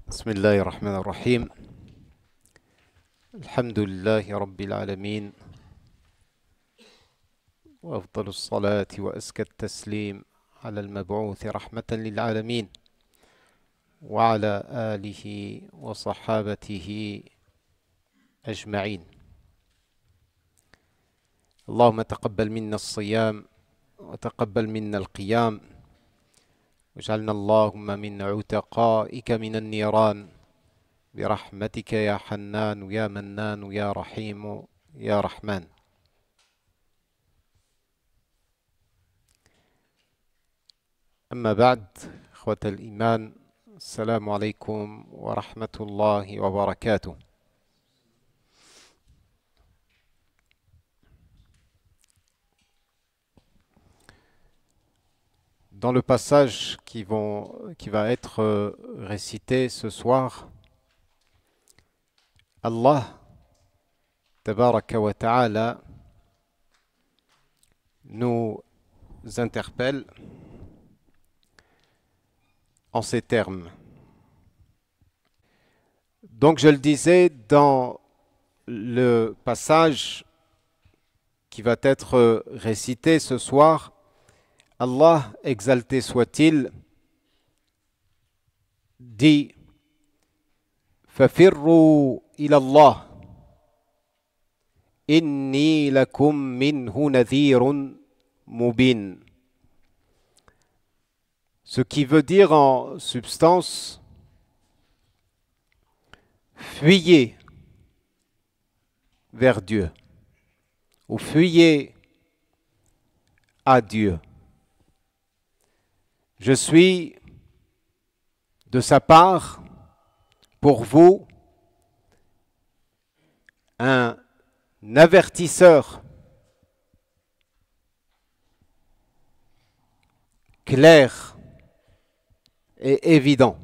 بسم الله الرحمن الرحيم. الحمد لله رب العالمين، وأفضل الصلاة وأزكى التسليم على المبعوث رحمة للعالمين وعلى آله وصحابته أجمعين. اللهم تقبل منا الصيام وتقبل منا القيام، واجعلنا اللهم من عتقائك من النيران برحمتك يا حنان يا منان يا رحيم يا رحمن. أما بعد، إخوة الإيمان، السلام عليكم ورحمة الله وبركاته. Dans le passage qui va être récité ce soir, Allah Tabaraka wa Ta'ala nous interpelle en ces termes. Donc je le disais, dans le passage qui va être récité ce soir, Allah, exalté soit-il, dit فَفِرُّوا إِلَى اللَّهِ إِنِّي لَكُمْ مِنْهُ نَذِيرٌ مُبِينٌ. Ce qui veut dire en substance, fuyez vers Dieu ou fuyez à Dieu. Je suis de sa part pour vous un avertisseur clair et évident.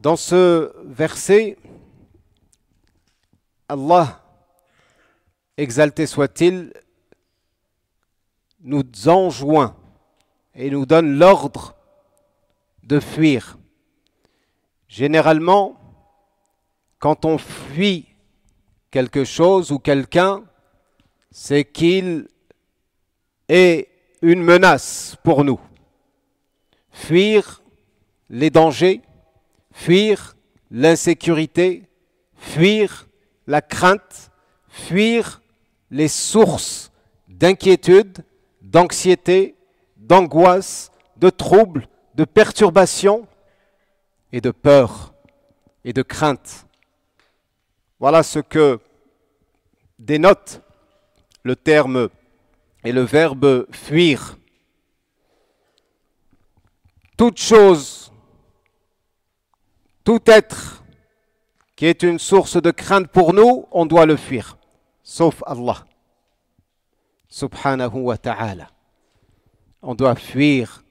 Dans ce verset, Allah, exalté soit-il, nous enjoint et nous donne l'ordre de fuir. Généralement, quand on fuit quelque chose ou quelqu'un, c'est qu'il est une menace pour nous. Fuir les dangers, fuir l'insécurité, fuir la crainte, fuir les sources d'inquiétude, d'anxiété, d'angoisse, de troubles, de perturbations et de peur et de crainte. Voilà ce que dénote le terme et le verbe fuir. Toute chose, tout être qui est une source de crainte pour nous, on doit le fuir, sauf Allah subhanahu wa ta'ala. On doit fuir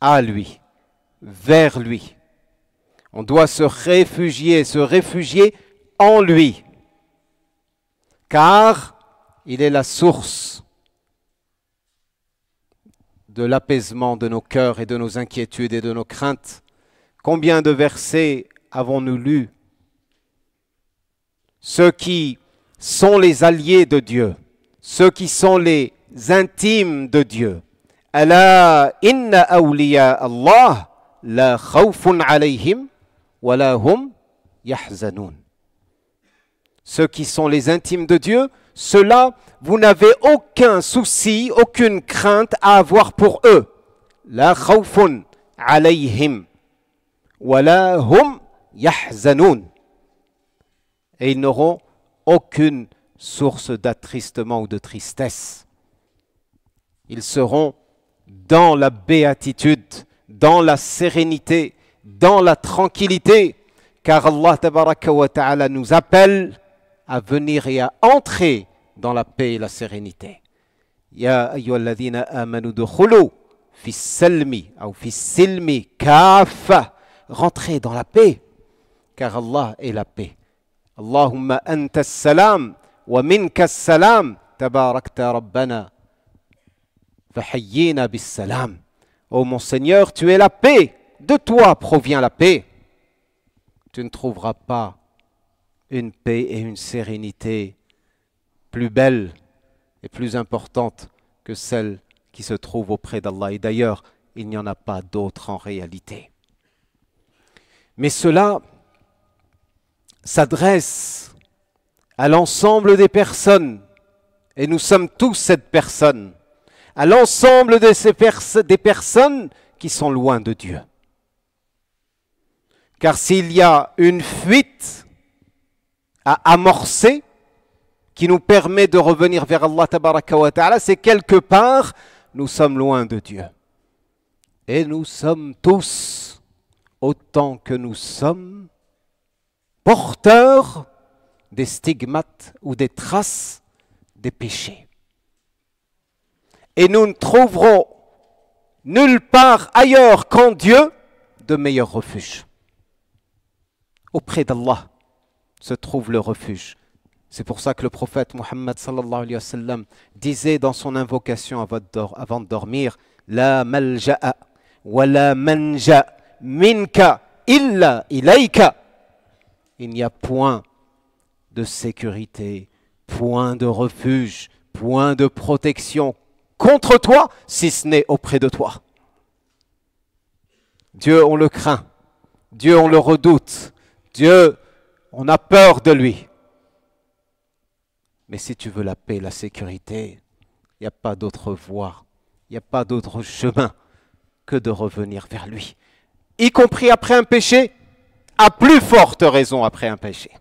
à lui, vers lui. On doit se réfugier en lui, car il est la source de l'apaisement de nos cœurs et de nos inquiétudes et de nos craintes. Combien de versets avons-nous lus? Ceux qui sont les alliés de Dieu, ceux qui sont les intimes de Dieu. Ala inna awliya Allah la khawfun alayhim wa la hum yahzanun. Ceux qui sont les intimes de Dieu, ceux-là, vous n'avez aucun souci, aucune crainte à avoir pour eux. La khawfun alayhim wa la hum yahzanun. Et ils n'auront aucune source d'attristement ou de tristesse. Ils seront dans la béatitude, dans la sérénité, dans la tranquillité, car Allah Tabaraka wa Ta'ala nous appelle à venir et à entrer dans la paix et la sérénité. Ya ayyuhalladhina amanu dukhulu fi salmi ou fi silmi kaffa. Rentrez dans la paix, car Allah est la paix. Allahumma anta as-salam wa minka as-salam tabarakta rabbana fahayyina bis-salam. Ô mon Seigneur, tu es la paix, de toi provient la paix. Tu ne trouveras pas une paix et une sérénité plus belle et plus importante que celle qui se trouve auprès d'Allah. Et d'ailleurs, il n'y en a pas d'autre en réalité. Mais cela s'adresse à l'ensemble des personnes, et nous sommes tous cette personne, à l'ensemble de des personnes qui sont loin de Dieu. Car s'il y a une fuite à amorcer qui nous permet de revenir vers Allah tabaraka wa ta'ala, c'est quelque part nous sommes loin de Dieu. Et nous sommes tous, autant que nous sommes, porteurs des stigmates ou des traces des péchés. Et nous ne trouverons nulle part ailleurs qu'en Dieu de meilleur refuge. Auprès d'Allah se trouve le refuge. C'est pour ça que le prophète Muhammad sallallahu alayhi wa sallam disait dans son invocation avant de dormir: La malja'a wa la manja minka illa ilayka. Il n'y a point de sécurité, point de refuge, point de protection contre toi, si ce n'est auprès de toi. Dieu, on le craint. Dieu, on le redoute. Dieu, on a peur de lui. Mais si tu veux la paix, la sécurité, il n'y a pas d'autre voie, il n'y a pas d'autre chemin que de revenir vers lui. Y compris après un péché, à plus forte raison après un péché.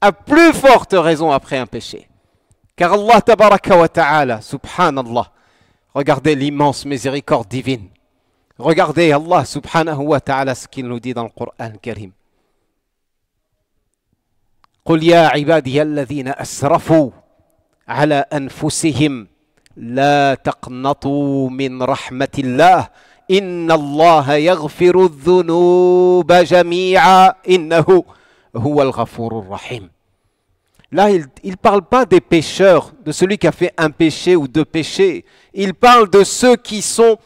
À plus forte raison après un péché. Car Allah tabaraka wa ta'ala, subhanallah, regardez l'immense miséricorde divine. Regardez Allah subhanahu wa ta'ala ce qu'il nous dit dans le Coran Karim. قل يا عبادي الذين أسرفوا على أنفسهم لا تقنطوا من رحمة الله إن الله يغفر الذنوب جميعا إنه هو الغفور الرحيم. Là, il ne parle pas des pécheurs, de celui qui a fait un péché ou deux péchés. Il parle de ceux qui sont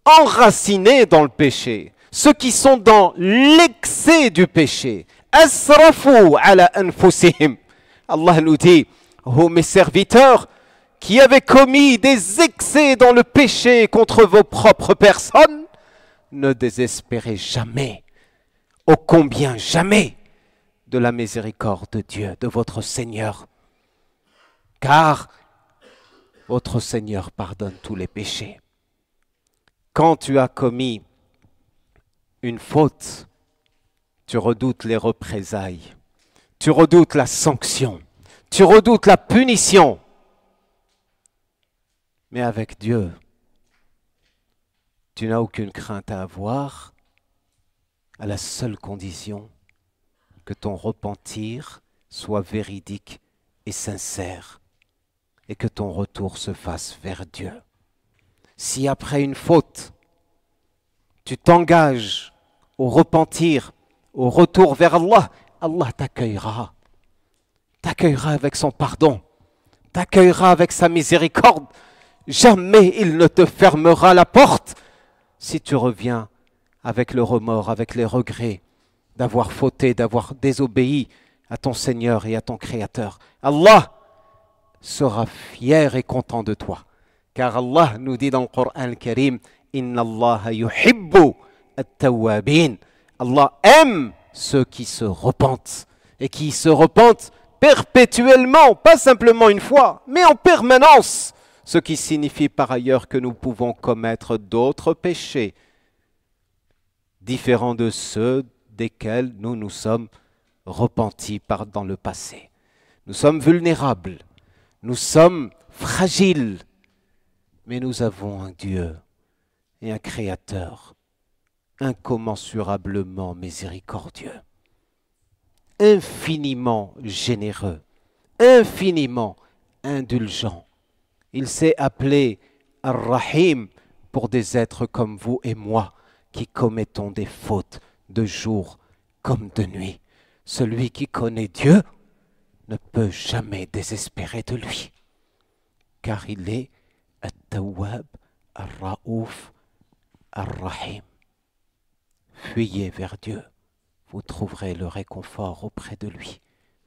enracinés dans le péché, ceux qui sont dans l'excès du péché. Asrafu ala anfusihim. Allah nous dit: ô mes serviteurs qui avez commis des excès dans le péché contre vos propres personnes, ne désespérez jamais, ô combien jamais, de la miséricorde de Dieu, de votre Seigneur. Car votre Seigneur pardonne tous les péchés. Quand tu as commis une faute, tu redoutes les représailles, tu redoutes la sanction, tu redoutes la punition. Mais avec Dieu, tu n'as aucune crainte à avoir, à la seule condition que ton repentir soit véridique et sincère, et que ton retour se fasse vers Dieu. Si après une faute, tu t'engages au repentir, au retour vers Allah, Allah t'accueillera. T'accueillera avec son pardon, t'accueillera avec sa miséricorde. Jamais il ne te fermera la porte si tu reviens avec le remords, avec les regrets d'avoir fauté, d'avoir désobéi à ton Seigneur et à ton Créateur. Allah sera fier et content de toi. Car Allah nous dit dans le Coran Karim: Inna Allah yuhibbu at-tawwabin. Allah aime ceux qui se repentent, et qui se repentent perpétuellement, pas simplement une fois, mais en permanence. Ce qui signifie par ailleurs que nous pouvons commettre d'autres péchés différents de ceux desquels nous nous sommes repentis dans le passé. Nous sommes vulnérables, nous sommes fragiles, mais nous avons un Dieu et un Créateur incommensurablement miséricordieux, infiniment généreux, infiniment indulgent. Il s'est appelé Ar-Rahim pour des êtres comme vous et moi qui commettons des fautes de jour comme de nuit. Celui qui connaît Dieu ne peut jamais désespérer de lui, car il est At-Tawwab Ar-Raouf, Ar-Rahim. Fuyez vers Dieu, vous trouverez le réconfort auprès de lui.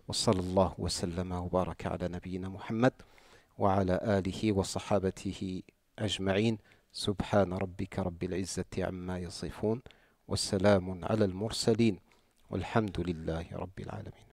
Wa sallallahu wa sallama wa baraka ala nabiyyina Muhammad wa ala alihi wa sahabatihi ajma'in. Subhana rabbika rabbil izzati amma yasifun. Wa salamun ala al-mursalin. Walhamdulillahi rabbil alamin.